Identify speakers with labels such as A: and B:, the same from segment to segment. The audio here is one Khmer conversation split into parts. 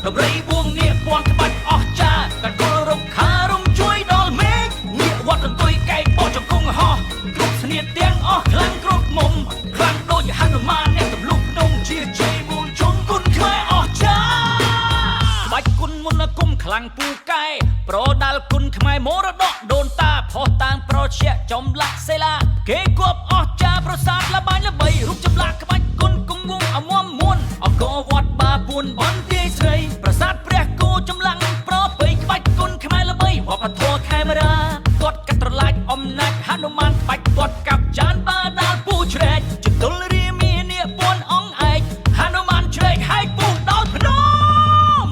A: ដំរីបួងនាគពាន់ក្បាច់អស្ចារ្យកាត់គល់រំខារំជួយដល់មេឃនាគវត្តន្ទុយកែកបោះចង្គង់ហោះគ្រប់ស្នៀតទាំងអស់ខ្លាំងគ្រប់មុំខ្លាំងដូចហនុមានអ្នកទម្លុះភ្នំជាជ័យមូលជុំគុណខ្មែរអស្ចារ្យក្បាច់គុណមុនគុំខ្លាំងពូកែប្រដាល់គុណខ្មែរមរតកដូនតាផុសតាំងប្រជាចំឡាក់សេឡាគេគប់អស្ចារ្យប្រសាទលបាញ់ល្បីរូបចម្លាក់ក្បាច់គុណគង់វងអមមមួនអង្គរវត្តបាពួនបន្ទាយស្រីប្រាសាទព្រះគោចម្លាក់ប្រពៃក្បាច់គុណខ្មែរល្បីវប្បធម៌ខេមរាគាត់កាត់ត្រឡាចអំណាចហនុមានក្បាច់គាត់កាប់ចានបាដាលពូជ្រែកជទល់រាមានាគពួនអង្គឯកហនុមានជ្រែកហែកពូដល់ភ្នំ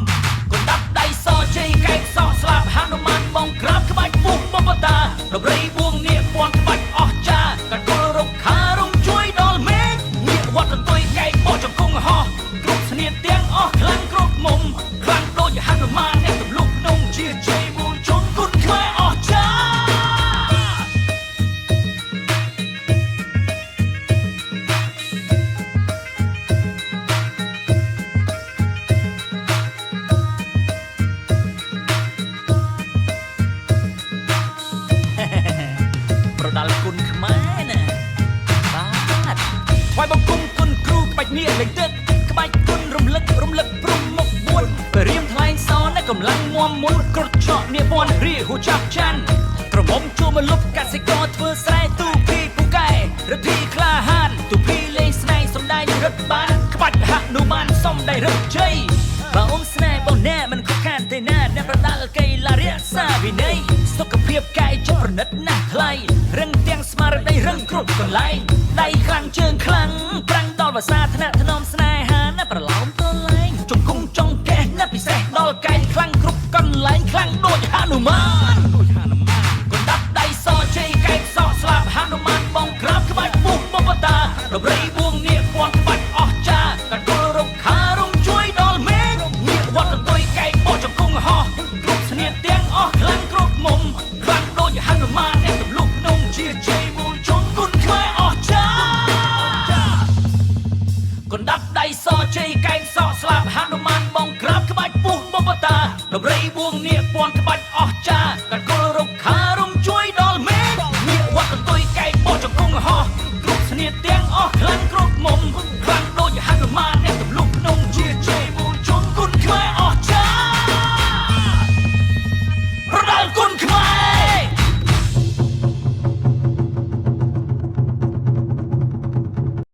A: កណ្ដាប់ដៃសជ័យកែកសក់ស្លាប់ហនុមានបងក្រាបក្បាច់ពុះបបតាដំរីបួងនាគពាន់ក្បាច់អស្ចារ្យកាត់គល់រំខារំជួយដល់មេឃនាគវត្តន្ទុយកែកបោះចង្គង់ហោះគ្រប់ស្នៀតទាំងអស់ខ្លាំងគ្រប់មុំខ្លាំងដូចហនុមានអ្នកទម្លុះភ្នំជាជ័យមូលជុំគុណខ្មែរអស្ចារ្យប្រដាល់គុណខ្មែរណាបាទថ្វាយបង្គំគុណគ្រូក្បាច់នាគលេងទឹកក្បាច់គុណរំលឹកព្រំមុខបួនពេលរៀមថ្លែងសនកម្លាំងមមមុនក្រត់ច្រកនាពាន់រីហូចាប់ច័ន្ទត្រមុំជួមលុបកសិករធ្វើស្រែទូភីពូកែរទ្ធីក្លាហានទូភីលេងស្នេហ៍សំដែងរឹតបានក្បាច់ហនុមានសំដែងរឹតជ័យបើអូនស្នេហ៍បងណែមិនខុសខានទេណាអ្នកប្រដាល់កៃឡារក្សាវិន័យសុខភាពកាយចិត្តប្រណិតណាស់ថ្លៃរឹងទាំងស្មារតីរឹងគ្រប់កន្លែងដៃខ្លាំងជើងខ្លាំងប្រាំងដល់ភាសាថ្នាក់ថ្នមស្នេហាណាប្រឡោមប្រឡែងជង្គង់ចង់កេះណាពិសេសដល់កាយខ្លាំងគ្រប់កន្លែងខ្លាំងដូចហនុមាន